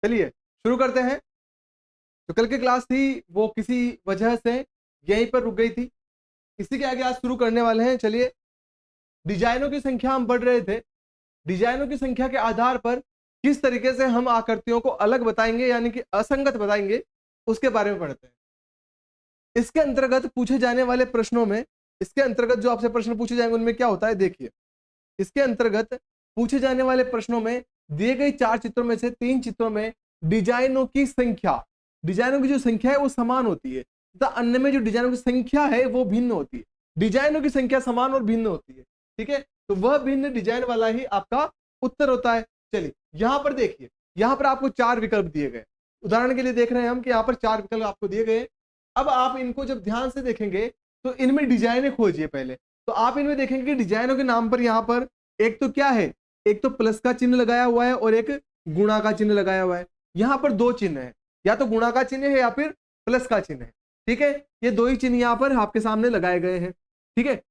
चलिए शुरू करते हैं। तो कल की क्लास थी वो किसी वजह से यहीं पर रुक गई थी, इसी के आगे आज शुरू करने वाले हैं। चलिए, डिजाइनों की संख्या हम बढ़ रहे थे। डिजाइनों की संख्या के आधार पर किस तरीके से हम आकृतियों को अलग बताएंगे यानी कि असंगत बताएंगे, उसके बारे में पढ़ते हैं। इसके अंतर्गत पूछे जाने वाले प्रश्नों में, इसके अंतर्गत जो आपसे प्रश्न पूछे जाएंगे उनमें क्या होता है देखिए। इसके अंतर्गत पूछे जाने वाले प्रश्नों में दिए गए 4 चित्रों में से 3 चित्रों में डिजाइनों की संख्या, डिजाइनों की जो संख्या है वो समान होती है तथा अन्य में जो डिजाइनों की संख्या है वो भिन्न होती है। डिजाइनों की संख्या समान और भिन्न होती है, ठीक है, तो वह भिन्न डिजाइन वाला ही आपका उत्तर होता है। चलिए यहां पर देखिए, यहां पर आपको 4 विकल्प दिए गए। उदाहरण के लिए देख रहे हैं हम कि यहां पर 4 विकल्प आपको दिए गए। अब आप इनको जब ध्यान से देखेंगे तो इनमें डिजाइने खोजिए पहले। तो आप इनमें देखेंगे कि डिजाइनों के नाम पर यहां पर एक तो क्या है, एक तो प्लस का चिन्ह लगाया हुआ है और एक गुणा का चिन्ह लगाया हुआ है। यहां पर 2 चिन्ह है, या तो गुणा का चिन्ह है या फिर प्लस का चिन्ह है, ठीक है। ये 2 ही चिन्ह यहां पर आपके सामने लगाए गए हैं, ठीक है।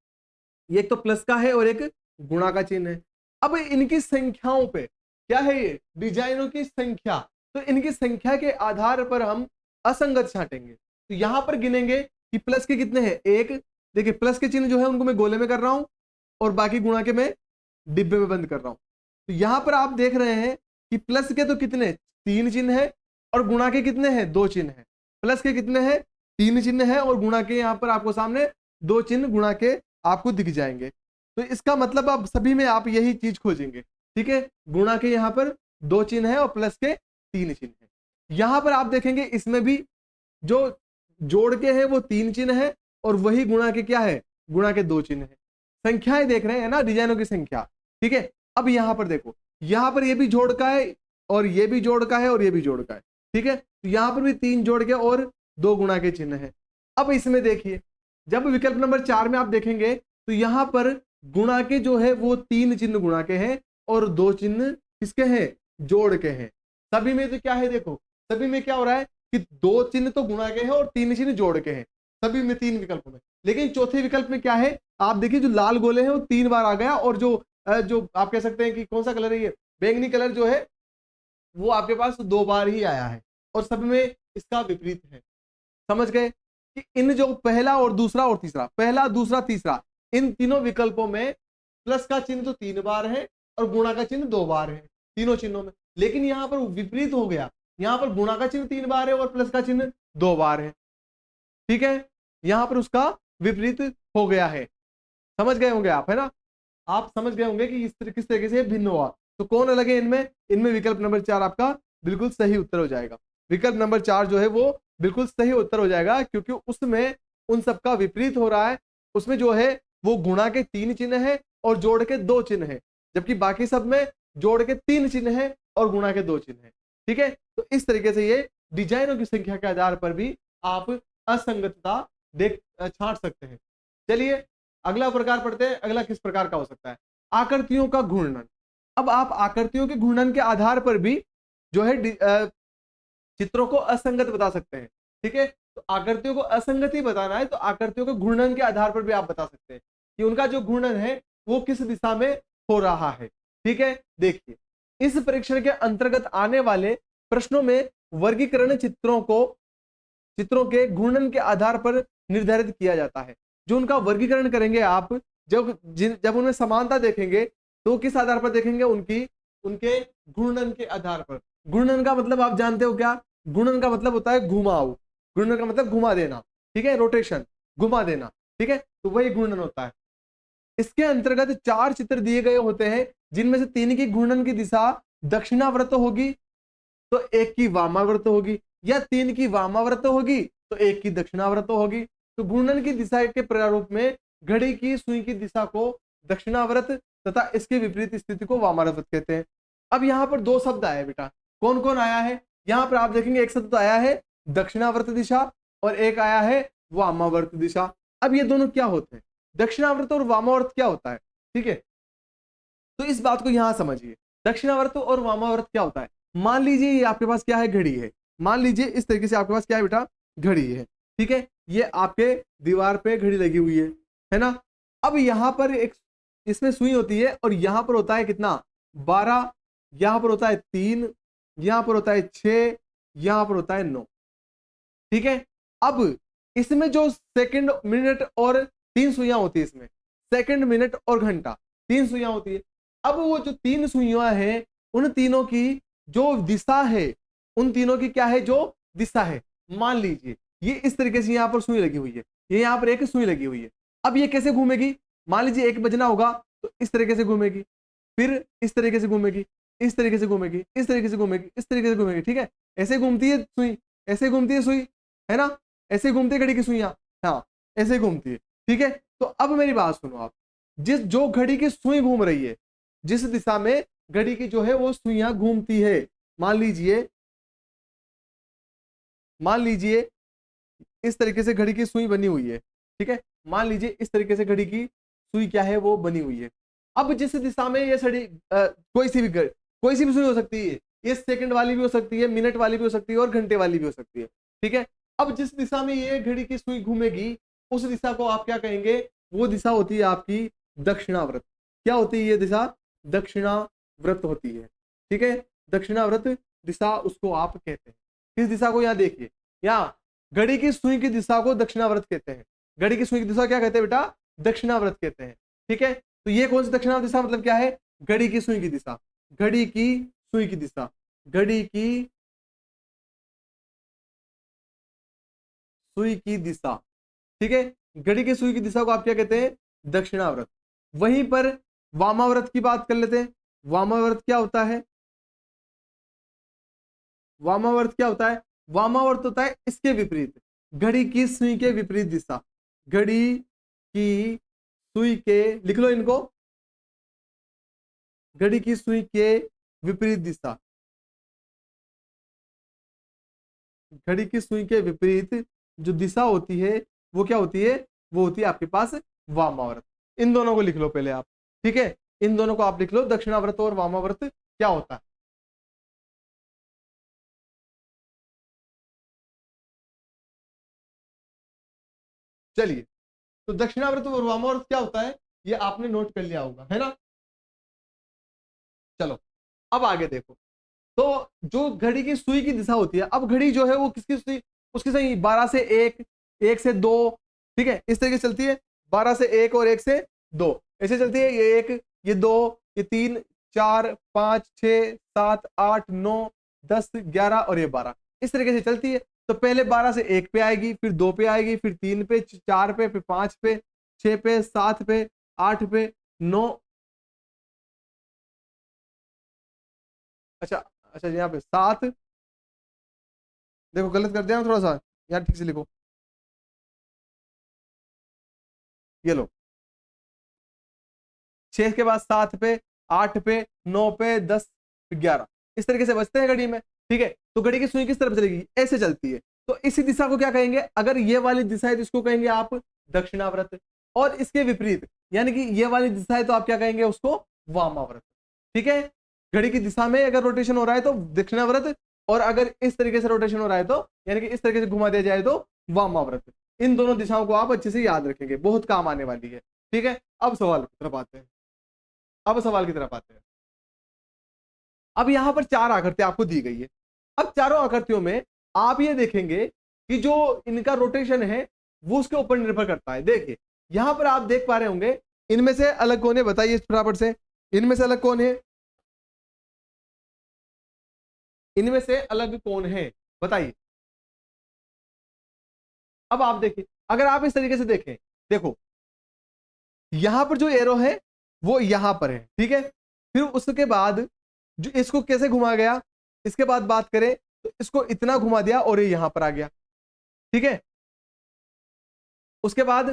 ये एक तो प्लस का है और एक गुणा का चिन्ह है। अब इनकी संख्याओं पे क्या है, ये डिजाइनों की संख्या, तो इनकी संख्या के आधार पर हम असंगत छांटेंगे। तो यहां पर गिनेंगे कि प्लस के कितने हैं, एक, देखिए प्लस के चिन्ह जो है उनको मैं गोले में कर रहा हूं और बाकी गुणा के मैं डिब्बे में बंद कर रहा हूं। तो यहां पर आप देख रहे हैं कि प्लस के तो कितने 3 चिन्ह है और गुणा के कितने हैं 2 चिन्ह है। प्लस के कितने हैं 3 चिन्ह है और गुणा के यहां पर आपको सामने 2 चिन्ह गुणा के आपको दिख जाएंगे। तो इसका मतलब अब सभी में आप यही चीज खोजेंगे, ठीक है। गुणा के यहां पर 2 चिन्ह है और प्लस के 3 चिन्ह है। यहां पर आप देखेंगे इसमें भी जो जोड़ के है वो 3 चिन्ह है और वही गुणा के क्या है, गुणा के 2 चिन्ह है। संख्याएं देख रहे हैं ना, डिजाइनों की संख्या, ठीक है। अब यहां पर देखो, यहां पर ये भी जोड़ का है और ये भी जोड़ का है और ये भी जोड़ का है, ठीक है। तो यहां पर भी 3 जोड़ के और 2 गुणा के चिन्ह है। अब इसमें देखिए, जब विकल्प नंबर 4 में आप देखेंगे तो यहां पर गुणा के जो है वो 3 चिन्ह गुणा के हैं और 2 चिन्ह किसके हैं, जोड़ के हैं। सभी में तो क्या है, देखो सभी में क्या हो रहा है कि 2 चिन्ह तो गुणा के हैं और 3 चिन्ह जोड़ के हैं, सभी में 3 विकल्प में। लेकिन चौथे विकल्प में क्या है, आप देखिए जो लाल गोले हैं वो 3 बार आ गया और जो आप कह सकते हैं कि कौन सा कलर है ये, बैंगनी कलर जो है वो आपके पास 2 बार ही आया है और सब में इसका विपरीत है। समझ गए कि इन जो पहला और दूसरा और तीसरा, पहला दूसरा तीसरा, इन तीनों विकल्पों में प्लस का चिन्ह तो 3 बार है और गुणा का चिन्ह 2 बार है तीनों चिन्हों में। लेकिन यहां पर विपरीत हो गया, यहां पर गुणा का चिन्ह 3 बार है और प्लस का चिन्ह 2 बार है, ठीक है। यहां पर उसका विपरीत हो गया है। समझ गए होंगे आप, है ना, आप समझ गए होंगे कि किस तरीके से भिन्न हुआ। तो कौन अलग है इनमें, इनमें विकल्प नंबर 4 आपका बिल्कुल सही उत्तर हो जाएगा। विकल्प नंबर 4 जो है वो बिल्कुल सही उत्तर हो जाएगा, क्योंकि उसमें उन सबका विपरीत हो रहा है। उसमें जो है वो गुणा के 3 चिन्ह है और जोड़ के 2 चिन्ह है, जबकि बाकी सब में जोड़ के 3 चिन्ह है और गुणा के 2 चिन्ह है, ठीक है। तो इस तरीके से ये डिजाइनों की संख्या के आधार पर भी आप असंगतता छांट सकते हैं। चलिए अगला प्रकार पढ़ते हैं। अगला किस प्रकार का हो सकता है, आकृतियों का घूर्णन। अब आप आकृतियों के घूर्णन के आधार पर भी जो है चित्रों को असंगत बता सकते हैं, ठीक है। तो आकृतियों को असंगत ही बताना है तो आकृतियों के घूर्णन के आधार पर भी आप बता सकते हैं कि उनका जो घूर्णन है वो किस दिशा में हो रहा है, ठीक है। देखिए, इस परीक्षण के अंतर्गत आने वाले प्रश्नों में वर्गीकरण चित्रों के घूर्णन के आधार पर निर्धारित किया जाता है। जो उनका वर्गीकरण करेंगे आप, जब उनमें समानता देखेंगे तो किस आधार पर देखेंगे, उनके घूर्णन के आधार पर। घूर्णन का मतलब आप जानते हो क्या, घूर्णन का मतलब होता है घुमाव। घूर्णन का मतलब घुमा देना, ठीक है, रोटेशन, घुमा देना, ठीक है। तो वही घूर्णन होता है। इसके अंतर्गत 4 चित्र दिए गए होते हैं, जिनमें से 3 की घूर्णन की दिशा दक्षिणावर्त होगी तो 1 की वामावर्त होगी, या 3 की वामावर्त होगी तो 1 की दक्षिणावर्त होगी। तो घूर्णन की दिशा के प्रारूप में घड़ी की सुई की दिशा को दक्षिणावर्त तथा इसके विपरीत स्थिति को वामावर्त कहते हैं। अब यहाँ पर 2 शब्द आए बेटा, कौन कौन आया है, यहाँ पर आप देखेंगे एक शब्द आया है दक्षिणावर्त दिशा और एक आया है वामावर्त दिशा। अब ये दोनों क्या होते हैं, दक्षिणावर्त और वामावर्त क्या होता है, ठीक है। तो इस बात को यहां समझिए, दक्षिणावर्त और वामावर्त क्या होता है। मान लीजिए ये आपके पास क्या है, घड़ी है। मान लीजिए इस तरीके से आपके पास क्या है बेटा, घड़ी है, ठीक है। ये आपके दीवार पे घड़ी लगी हुई है ना। अब यहां पर एक इसमें सुई होती है और यहां पर होता है कितना 12, यहां पर होता है 3 यहां पर होता है 6, यहां पर होता है 9। ठीक है, अब इसमें जो सेकंड, मिनट और 3 सुइयां होती है, इसमें सेकंड, मिनट और घंटा 3 सुइयां होती है। अब वो जो 3 सुइयां हैं, उन तीनों की जो दिशा है, उन तीनों की क्या है, जो दिशा है, मान लीजिए ये इस तरीके से यहां पर सुई लगी हुई है, ये यहां पर एक सुई लगी हुई है। अब ये कैसे घूमेगी, मान लीजिए 1 बजना होगा तो इस तरीके से घूमेगी, फिर इस तरीके से घूमेगी, इस तरीके से घूमेगी, इस तरीके से घूमेगी, इस तरीके से घूमेगी। ठीक है, ऐसे घूमती है सुई, ऐसे घूमती है सुई, है ना, ऐसे घूमती है घड़ी की सुइयां, हाँ ऐसे घूमती है। ठीक है, तो अब मेरी बात सुनो आप, जो घड़ी की सुई घूम रही है, जिस दिशा में घड़ी की जो है वो सुइयां घूमती है, मान लीजिए इस तरीके से घड़ी की सुई बनी हुई है। ठीक है, मान लीजिए इस तरीके से घड़ी की सुई क्या है, वो बनी हुई है। अब जिस दिशा में ये कोई सी भी सुई हो सकती है, ये सेकंड वाली भी हो सकती है, मिनट वाली भी हो सकती है और घंटे वाली भी हो सकती है। ठीक है, अब जिस दिशा में ये घड़ी की सुई घूमेगी, उस दिशा को आप क्या कहेंगे, वो दिशा होती है आपकी दक्षिणावर्त। क्या होती है ये दिशा, दक्षिणावर्त होती है। ठीक है, दक्षिणावर्त दिशा उसको आप कहते हैं। किस दिशा को, यहाँ देखिए, यहाँ घड़ी की सुई की दिशा को दक्षिणावर्त कहते हैं। घड़ी की सुई की दिशा क्या कहते हैं बेटा, दक्षिणावर्त कहते हैं। ठीक है, तो ये कौन सी दक्षिणावर्त दिशा, मतलब क्या है, घड़ी की सुई की दिशा, घड़ी की सुई की दिशा, घड़ी की सुई की दिशा। ठीक है, घड़ी की सुई की दिशा को आप क्या कहते हैं, दक्षिणावर्त। वहीं पर वामावर्त की बात कर लेते हैं। वामावर्त क्या होता है, वामावर्त क्या होता है, वामावर्त होता है इसके विपरीत, घड़ी की सुई के विपरीत दिशा, घड़ी की सुई के, लिख लो इनको, घड़ी की सुई के विपरीत दिशा, घड़ी की सुई के विपरीत जो दिशा होती है वो क्या होती है, वो होती है आपके पास वामावर्त। इन दोनों को लिख लो पहले आप। ठीक है, इन दोनों को आप लिख लो, दक्षिणावर्त और वामावर्त क्या होता है। चलिए, तो दक्षिणावर्त और वामावर्त क्या होता है, ये आपने नोट कर लिया होगा, है ना। चलो अब आगे देखो, तो जो घड़ी की सुई की दिशा होती है, अब घड़ी जो है वो किसकी सुई, उसकी सही 12 से 1, 1 से 2, ठीक है, इस तरीके से चलती है, 12 से 1 और 1 से 2 ऐसे चलती है, ये 1, ये 2, ये 3, 4, 5, 6, 7, 8, 9, 10, 11 और ये 12, इस तरीके से चलती है। तो पहले 12 से 1 पे आएगी, फिर 2 पे आएगी, फिर 3 पे, 4 पे, फिर 5 पे, 6 पे, 7 पे, 8 पे, 9, अच्छा अच्छा, यहाँ पे 7, देखो गलत कर दिया थोड़ा सा, यहाँ ठीक से लिखो, ये लो, 6 के बाद 7 पे, 8 पे, 9 पे, 10, 11, इस तरीके से बचते हैं घड़ी में। ठीक है, तो घड़ी की सुई किस तरफ चलेगी, ऐसे चलती है, तो इसी दिशा को क्या कहेंगे, अगर ये वाली दिशा है तो इसको कहेंगे आप दक्षिणावर्त, और इसके विपरीत यानी कि ये वाली दिशा है तो आप क्या कहेंगे उसको, वामावर्त। ठीक है, घड़ी की दिशा में अगर रोटेशन हो रहा है तो दक्षिणावर्त, और अगर इस तरीके से रोटेशन हो रहा है तो यानी कि इस तरीके से घुमा दिया जाए तो वामावर्त। इन दोनों दिशाओं को आप अच्छे से याद रखेंगे, बहुत काम आने वाली है। ठीक है, अब सवाल की तरफ आते हैं, अब सवाल की तरफ आते हैं। अब यहां पर 4 आकृतियां आपको दी गई है। अब चारों आकृतियों में आप ये देखेंगे कि जो इनका रोटेशन है वो उसके ऊपर निर्भर करता है। देखिए यहां पर आप देख पा रहे होंगे, इनमें से अलग कौन है, बताइए इस फटाफट से, इनमें से अलग कौन है, इनमें से अलग कौन है, बताइए। अब आप देखिए, अगर आप इस तरीके से देखें, देखो यहां पर जो एरो है वो यहां पर है, ठीक है, फिर उसके बाद जो इसको कैसे घुमा गया, इसके बाद बात करें तो इसको इतना घुमा दिया और ये यहां पर आ गया। ठीक है, उसके बाद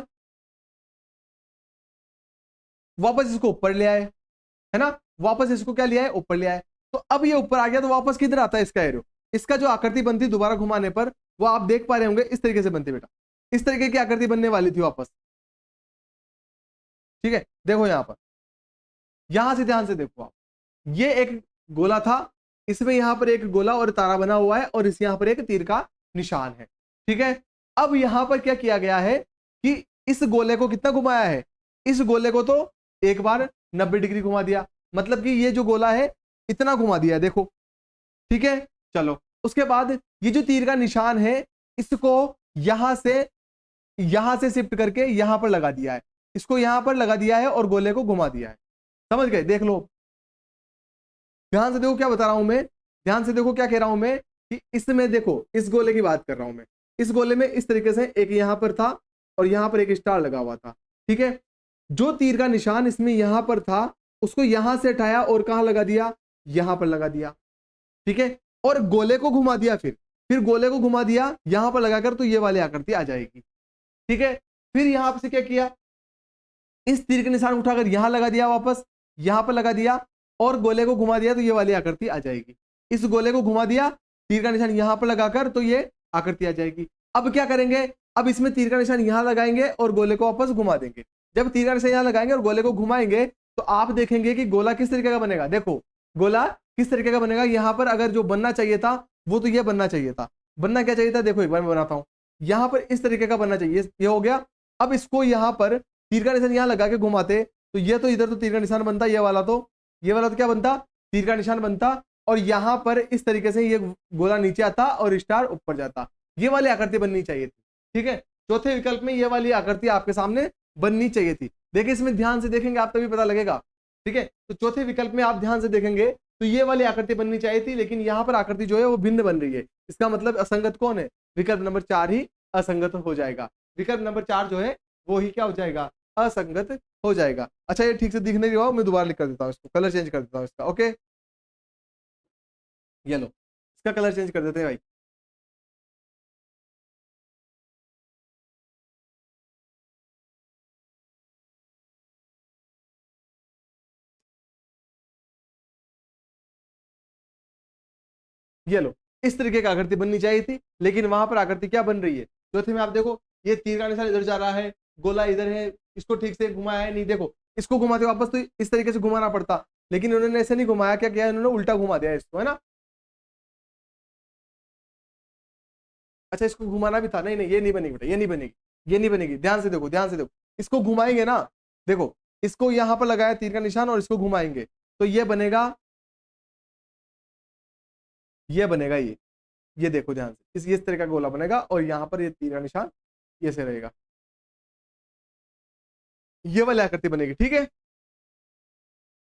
वापस इसको ऊपर ले आए, है ना, वापस इसको क्या लिया है, ऊपर ले आए। तो अब ये ऊपर आ गया तो वापस किधर आता है इसका एरो, इसका जो आकृति बनती दोबारा घुमाने पर वो आप देख पा रहे होंगे इस तरीके से बनती बेटा, इस तरीके की आकृति बनने वाली थी वापस। ठीक है, देखो यहां पर, यहां से ध्यान से देखो आप, ये एक गोला था, इसमें यहां पर एक गोला और तारा बना हुआ है और इस यहां पर एक तीर का निशान है। ठीक है, अब यहां पर क्या किया गया है कि इस गोले को कितना घुमाया है, इस गोले को तो एक बार 90 डिग्री घुमा दिया, मतलब कि ये जो गोला है इतना घुमा दिया, देखो ठीक है, चलो उसके बाद ये जो तीर का निशान है इसको यहां से शिफ्ट करके यहां पर लगा दिया है, इसको यहां पर लगा दिया है और गोले को घुमा दिया है। समझ गए? देख लो, ध्यान से देखो क्या बता रहा हूं मैं, ध्यान से देखो क्या कह रहा हूं मैं कि इसमें देखो, इस गोले की बात कर रहा हूं मैं, इस गोले में इस तरीके से एक यहां पर था और यहां पर एक स्टार लगा हुआ था। ठीक है, जो तीर का निशान इसमें यहां पर था उसको यहां से हटाया और कहां लगा दिया, यहां पर लगा दिया। ठीक है, और गोले को घुमा दिया, फिर गोले को घुमा दिया यहां पर लगाकर, तो ये वाली आकृति आ जाएगी। ठीक है, फिर यहां से क्या किया, इस तीर के निशान उठाकर यहां लगा दिया, वापस यहां पर लगा दिया और गोले को घुमा दिया, तो ये वाली आकृति आ जाएगी। इस गोले को घुमा दिया, तीर का निशान यहां पर लगाकर, तो ये आकृति आ जाएगी। अब क्या करेंगे, अब इसमें तीर का निशान यहां लगाएंगे और गोले को वापस घुमा देंगे। जब तीर का निशान यहां लगाएंगे और गोले को घुमाएंगे तो आप देखेंगे कि गोला किस तरीके का बनेगा। देखो गोला किस तरीके का बनेगा, यहां पर अगर जो बनना चाहिए था वो तो ये बनना चाहिए था, बनना क्या चाहिए था, देखो एक बार मैं बनाता हूं, यहां पर इस तरीके का बनना चाहिए, ये हो गया। अब इसको यहां पर तीर का निशान यहां लगा के घुमाते तो ये तो इधर तो तीर का निशान बनता, ये वाला तो क्या बनता, तीर का निशान बनता, और यहां पर इस तरीके से ये गोला नीचे आता और स्टार ऊपर जाता। ये वाली आकृति बननी चाहिए थी। ठीक है, चौथे विकल्प में ये वाली आकृति आपके सामने बननी चाहिए थी। देखिए इसमें ध्यान से देखेंगे आप तभी पता लगेगा। ठीक है, तो चौथे विकल्प में आप ध्यान से देखेंगे तो ये वाली आकृति बननी चाहिए थी, लेकिन यहां पर आकृति जो है वो भिन्न बन रही है। इसका मतलब असंगत कौन है, विकल्प नंबर 4 ही असंगत हो जाएगा। विकल्प नंबर 4 जो है वो ही क्या हो जाएगा, असंगत हो जाएगा। अच्छा ये ठीक से दिख नहीं रहा हो, मैं दोबारा लिख कर देता हूँ, इसको कलर चेंज कर देता हूँ इसका। ओके, ये लो इसका कलर चेंज कर देते हैं भाई। ये लो, इस तरीके की आकृति बननी चाहिए थी, लेकिन वहां पर आकृति क्या बन रही है, चौथे में आप देखो ये तीर का निशान इधर जा रहा है, गोला इधर है, इसको ठीक से घुमाया है नहीं, देखो इसको घुमाते वापस तो इस तरीके से घुमाना पड़ता, लेकिन उन्होंने ऐसे नहीं घुमाया, क्या किया इन्होंने, उल्टा घुमा दिया इसको, है ना। अच्छा इसको घुमाना भी था, नहीं नहीं ये नहीं बनेगी बेटा, ये नहीं बनेगी, ये नहीं बनेगी, ध्यान से देखो, ध्यान से देखो, इसको घुमाएंगे ना, देखो इसको यहां पर लगाया तीर का निशान और इसको घुमाएंगे तो ये बनेगा, ये बनेगा, ये देखो ध्यान से, इस तरह का गोला बनेगा और यहाँ पर ये तीर का निशान ये से रहेगा, ये वाली आकृति बनेगी। ठीक है,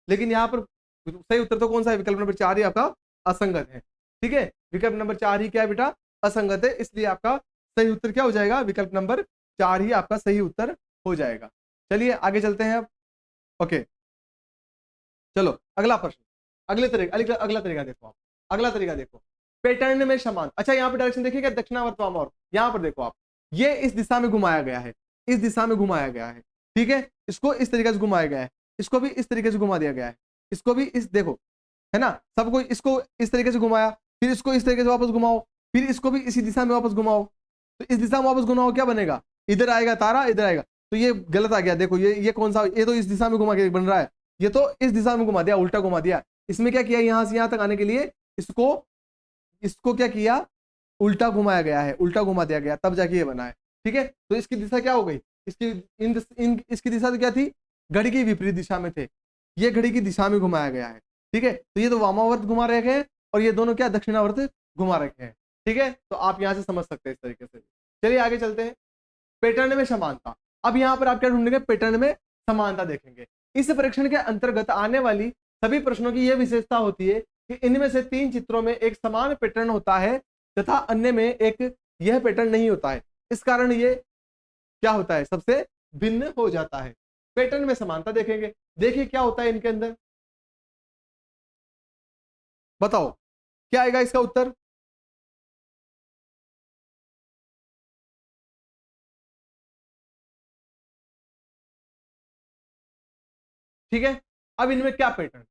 लेकिन यहाँ पर सही उत्तर तो कौन सा है, विकल्प नंबर 4 ही आपका असंगत है। ठीक है, विकल्प नंबर 4 ही क्या है बेटा, असंगत है, इसलिए आपका सही उत्तर क्या हो जाएगा, विकल्प नंबर 4 ही आपका सही उत्तर हो जाएगा। चलिए आगे चलते हैं अब। ओके चलो अगला प्रश्न, अगला तरीका देखो आप, अगला तरीका देखो, पैटर्न में समान। अच्छा यहाँ पे डायरेक्शन देखिए क्या, दक्षिणावर्त वामावर्त, यहाँ पर देखो आप, ये इस दिशा में घुमाया गया है, इस दिशा में घुमाया गया है। ठीक है, इसको इस तरीके से घुमाया गया है, इसको भी इस तरीके से घुमा दिया गया है, इसको भी इस देखो, है ना, सबको इसको इस तरीके से घुमाया, फिर इसको इस तरीके से वापस घुमाओ, फिर इसको भी इसी दिशा में वापस घुमाओ, तो इस दिशा में वापस घुमाओ क्या बनेगा, इधर आएगा तारा, इधर आएगा, तो ये गलत आ गया। देखो ये कौन सा, ये तो इस दिशा में घुमा के बन रहा है, ये तो इस दिशा में घुमा दिया, उल्टा घुमा दिया। इसमें क्या किया, यहां से यहां तक आने के लिए इसको क्या किया, उल्टा घुमाया गया है, उल्टा घुमा दिया गया, तब जाके ये बना है। ठीक है, तो इसकी दिशा क्या हो गई, इसकी दिशा तो क्या थी, घड़ी की विपरीत दिशा में थे, ये घड़ी की दिशा में घुमाया गया है। ठीक है, तो ये तो वामावर्त घुमा रखे हैं और ये दोनों क्या दक्षिणावर्त घुमा रखे हैं। ठीक है, तो आप यहां से समझ सकते हैं इस तरीके से। चलिए आगे चलते हैं, पैटर्न में समानता। अब यहां पर आप क्या ढूंढेंगे, पैटर्न में समानता देखेंगे। इस परीक्षण के अंतर्गत आने वाली सभी प्रश्नों की यह विशेषता होती है कि इनमें से 3 चित्रों में एक समान पैटर्न होता है तथा अन्य में एक यह पैटर्न नहीं होता है। इस कारण ये क्या होता है, सबसे भिन्न हो जाता है। पैटर्न में समानता देखेंगे, देखिए क्या होता है इनके अंदर, बताओ क्या आएगा इसका उत्तर। ठीक है, अब इनमें क्या पैटर्न,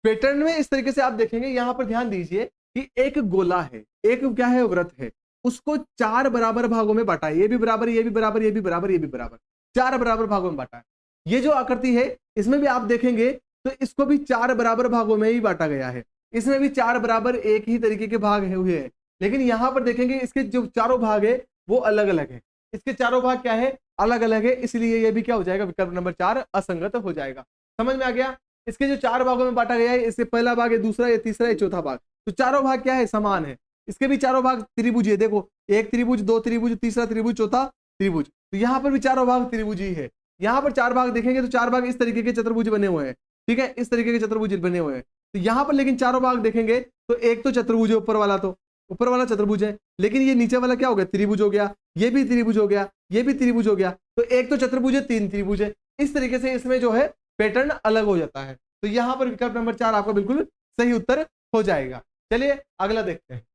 पैटर्न में इस तरीके से आप देखेंगे, यहां पर ध्यान दीजिए कि एक गोला है, एक क्या है, व्रत है, उसको 4 बराबर भागों में बांटा है, ये भी बराबर, ये भी बराबर, ये भी बराबर, ये भी बराबर, 4 बराबर भागों में बांटा है। ये जो आकृति है इसमें भी आप देखेंगे तो इसको भी 4 बराबर भागों में ही बांटा गया है, इसमें भी 4 बराबर एक ही तरीके के भाग हुए हैं, लेकिन यहां पर देखेंगे इसके जो चारों भाग है वो अलग अलग है, इसके चारों भाग क्या है, अलग अलग है, इसलिए ये भी क्या हो जाएगा, विकल्प नंबर 4 असंगत हो जाएगा। समझ में आ गया। इसके जो 4 भागों में बांटा गया है, इससे पहला भाग है, दूसरा है, तीसरा है, चौथा भाग, तो चारों भाग क्या है, समान है। इसके भी चारों भाग त्रिभुज है, देखो एक त्रिभुज, दो त्रिभुज, तीसरा त्रिभुज, चौथा त्रिभुज, तो यहाँ पर भी चारों भाग त्रिभुज ही है। यहाँ पर 4 भाग देखेंगे तो 4 भाग इस तरीके के चतुर्भुज बने हुए हैं, ठीक है, इस तरीके के चतुर्भुज बने हुए हैं। तो यहाँ पर लेकिन चारों भाग देखेंगे तो एक तो चतुर्भुज है, ऊपर वाला, तो ऊपर वाला चतुर्भुज है, लेकिन ये नीचे वाला क्या हो गया, त्रिभुज हो गया, ये भी त्रिभुज हो गया, ये भी त्रिभुज हो गया, तो एक तो चतुर्भुज है, 3 त्रिभुज है। इस तरीके से इसमें जो है पैटर्न अलग हो जाता है। तो यहाँ पर विकल्प नंबर 4 आपका बिल्कुल सही उत्तर हो जाएगा। चलिए अगला देखते हैं।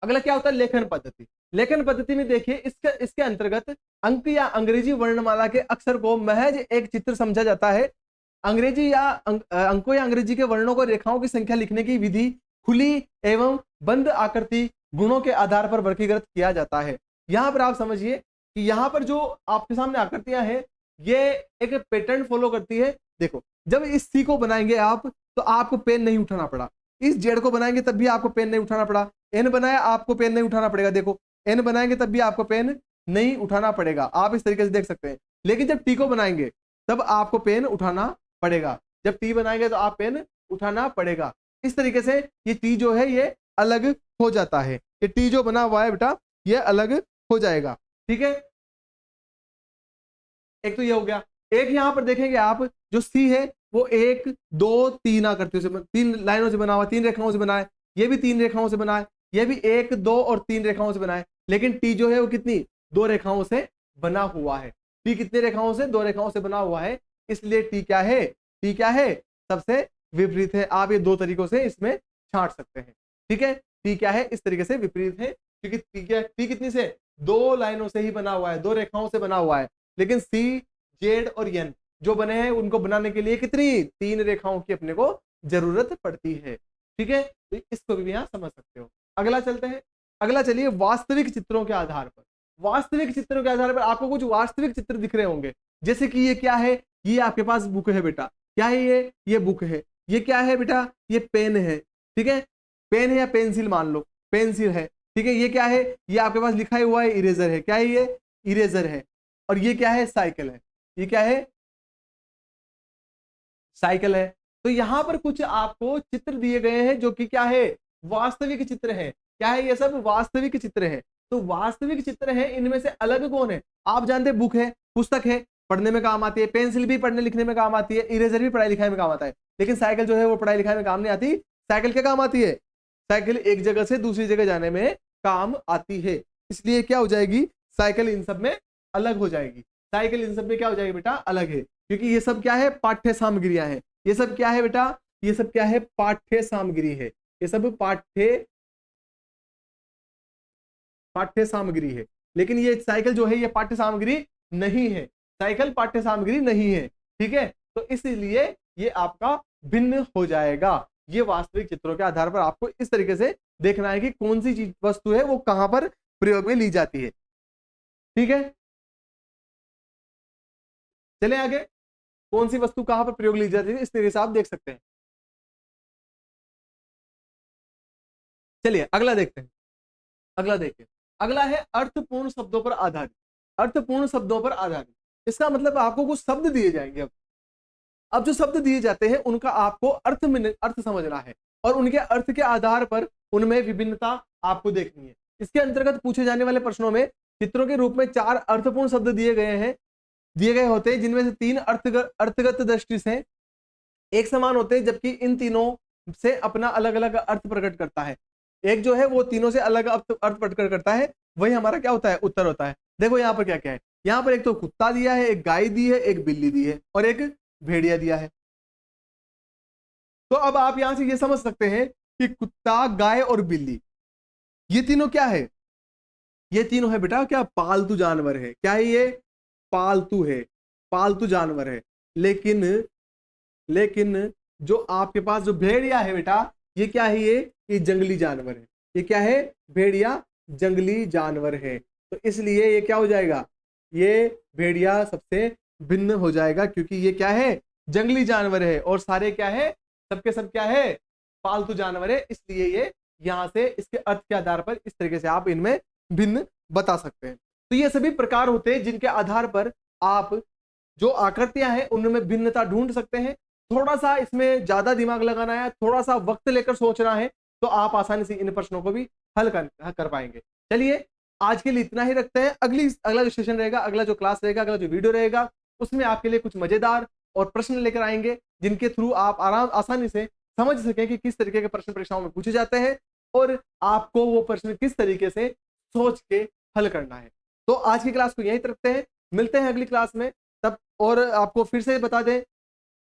अगला क्या होता है, लेखन पद्धति। लेखन पद्धति में देखिए इसके अंतर्गत अंक या अंग्रेजी वर्णमाला के अक्षर को महज एक चित्र समझा जाता है। अंग्रेजी या अंकों या अंग्रेजी के वर्णों को रेखाओं की संख्या लिखने की विधि खुली एवं बंद आकृति गुणों के आधार पर वर्गीकृत किया जाता है। यहाँ पर आप समझिए कि यहाँ पर जो आपके सामने आकृतियां हैं ये एक पैटर्न फॉलो करती है। देखो जब इस सी को बनाएंगे आप तो आपको पेन नहीं उठाना पड़ा, इस जेड को बनाएंगे तब भी आपको पेन नहीं उठाना पड़ा, एन बनाया आपको पेन नहीं उठाना पड़ेगा, देखो एन बनाएंगे तब भी आपको पेन नहीं उठाना पड़ेगा, आप इस तरीके से देख सकते हैं। लेकिन जब टी को बनाएंगे तब आपको पेन उठाना पड़ेगा, जब टी बनाएंगे तो आप पेन उठाना पड़ेगा। इस तरीके से ये टी जो है ये अलग हो जाता है, ये टी जो बना हुआ है बेटा ये अलग हो जाएगा, ठीक है। एक तो ये हो गया। एक यहां पर देखेंगे आप जो सी है वो 1 2 3 आकृतियों से, 3 लाइनों से बना हुआ, 3 रेखाओं से बना है, ये भी 3 रेखाओं से बना है, ये भी 1 2 और 3 रेखाओं से बना है। लेकिन टी जो है वो कितनी, 2 रेखाओं से बना हुआ है। टी कितने रेखाओं से, 2 रेखाओं से बना हुआ है, इसलिए टी क्या है, टी क्या है, सबसे विपरीत है। आप ये 2 तरीकों से इसमें छांट सकते हैं, ठीक है। टी क्या है, इस तरीके से विपरीत है, क्योंकि टी कितनी से, 2 लाइनों से ही बना हुआ है, 2 रेखाओं से बना हुआ है। लेकिन सी जेड और एन जो बने हैं उनको बनाने के लिए कितनी, 3 रेखाओं की अपने को जरूरत पड़ती है, ठीक है। तो इसको भी यहाँ समझ सकते हो। अगला चलते हैं। अगला चलिए वास्तविक चित्रों के आधार पर। वास्तविक चित्रों के आधार पर आपको कुछ वास्तविक चित्र दिख रहे होंगे, जैसे कि ये क्या है, ये आपके पास बुक है बेटा, क्या है ये बुक है। ये क्या है बेटा, ये पेन है, ठीक है, पेन है या पेंसिल मान लो, पेंसिल है, ठीक है। ये क्या है, ये आपके पास लिखा हुआ है इरेजर है, क्या है ये, इरेजर है। और ये क्या है, साइकिल है, ये क्या है, साइकिल है। तो यहां पर कुछ आपको चित्र दिए गए हैं जो कि क्या है, वास्तविक चित्र है। क्या है, ये सब वास्तविक चित्र है। तो वास्तविक चित्र है, इनमें से अलग कौन है, आप जानते हैं बुक है, पुस्तक है, पढ़ने में काम आती है, पेंसिल भी पढ़ने लिखने में काम आती है, इरेजर भी पढ़ाई लिखाई में काम आता है। लेकिन साइकिल जो है वो पढ़ाई लिखाई में काम नहीं आती। साइकिल क्या काम आती है, साइकिल एक जगह से दूसरी जगह जाने में काम आती है, इसलिए क्या हो जाएगी, साइकिल इन सब में अलग हो जाएगी। साइकिल इन सब में क्या हो जाएगी बेटा, अलग है, क्योंकि ये सब क्या है, पाठ्य सामग्रियां हैं। ये सब क्या है बेटा, ये सब क्या है, पाठ्य सामग्री है, ये सब पाठ्य सामग्री है। लेकिन ये साइकिल जो है ये पाठ्य सामग्री नहीं है, साइकिल पाठ्य सामग्री नहीं है, ठीक है। तो इसलिए ये आपका भिन्न हो जाएगा। ये वास्तविक चित्रों के आधार पर आपको इस तरीके से देखना है कि कौन सी चीज वस्तु है वो कहां पर प्रयोग में ली जाती है, ठीक है। चले आगे, कौन सी वस्तु कहां पर प्रयोग ली जाती है इस तरीके से आप देख सकते हैं। चलिए अगला देखते हैं। अगला देखिए, अगला है अर्थपूर्ण शब्दों पर आधारित। अर्थपूर्ण शब्दों पर आधारित, इसका मतलब आपको कुछ शब्द दिए जाएंगे। अब जो शब्द दिए जाते हैं उनका आपको अर्थ समझना है और उनके अर्थ के आधार पर उनमें विभिन्नता आपको देखनी है। इसके अंतर्गत पूछे जाने वाले प्रश्नों में चित्रों के रूप में 4 अर्थपूर्ण शब्द दिए गए होते हैं, जिनमें से 3 अर्थगत दृष्टि से एक समान होते हैं, जबकि इन तीनों से अपना अलग अलग अर्थ प्रकट करता है। एक जो है वो तीनों से अलग अर्थ प्रकट करता है, वही हमारा क्या होता है, उत्तर होता है। देखो यहाँ पर क्या क्या है, यहाँ पर एक तो कुत्ता दिया है, एक गाय दी है, एक बिल्ली दी है और एक भेड़िया दिया है। तो अब आप यहां से ये समझ सकते हैं कि कुत्ता, गाय और बिल्ली ये तीनों क्या है, ये तीनों है बेटा क्या, पालतू जानवर है। क्या है ये, पालतू है, पालतू जानवर है। लेकिन जो आपके पास जो भेड़िया है बेटा, ये क्या है, ये जंगली जानवर है। ये क्या है, भेड़िया जंगली जानवर है। तो इसलिए ये क्या हो जाएगा, ये भेड़िया सबसे भिन्न हो जाएगा, क्योंकि ये क्या है, जंगली जानवर है और सारे क्या है, सबके सब क्या है, पालतू जानवर है। इसलिए ये यहां से इसके अर्थ के आधार पर इस तरीके से आप इनमें भिन्न बता सकते हैं। तो ये सभी प्रकार होते हैं जिनके आधार पर आप जो आकृतियां हैं उनमें भिन्नता ढूंढ सकते हैं थोड़ा सा इसमें ज्यादा दिमाग लगाना है, थोड़ा सा वक्त लेकर सोचना है, तो आप आसानी से इन प्रश्नों को भी हल कर पाएंगे। चलिए आज के लिए इतना ही रखते हैं। अगला जो सेशन रहेगा, अगला जो क्लास रहेगा, अगला जो वीडियो रहेगा, उसमें आपके लिए कुछ मजेदार और प्रश्न लेकर आएंगे, जिनके थ्रू आप आसानी से समझ सकें कि किस तरीके के प्रश्न परीक्षाओं में पूछे जाते हैं और आपको वो प्रश्न किस तरीके से सोच के हल करना है। तो आज की क्लास को यहीं तक रखते हैं, मिलते हैं अगली क्लास में तब। और आपको फिर से बता दें,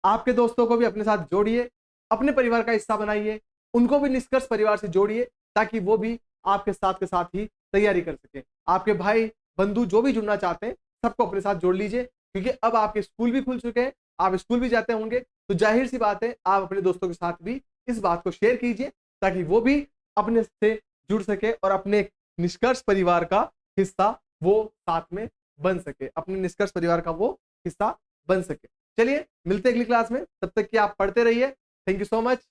आपके दोस्तों को भी अपने साथ जोड़िए, अपने परिवार का हिस्सा बनाइए, उनको भी निष्कर्ष परिवार से जोड़िए, ताकि वो भी आपके साथ के साथ ही तैयारी कर सके। आपके भाई बंधु जो भी जुड़ना चाहते हैं, सबको अपने साथ जोड़ लीजिए, क्योंकि अब आपके स्कूल भी खुल चुके हैं, आप स्कूल भी जाते होंगे, तो जाहिर सी बात है आप अपने दोस्तों के साथ भी इस बात को शेयर कीजिए, ताकि वो भी अपने से जुड़ सके और अपने निष्कर्ष परिवार का हिस्सा वो साथ में बन सके, अपने निष्कर्ष परिवार का वो हिस्सा बन सके। चलिए मिलते हैं अगली क्लास में, तब तक कि आप पढ़ते रहिए। Thank you so much.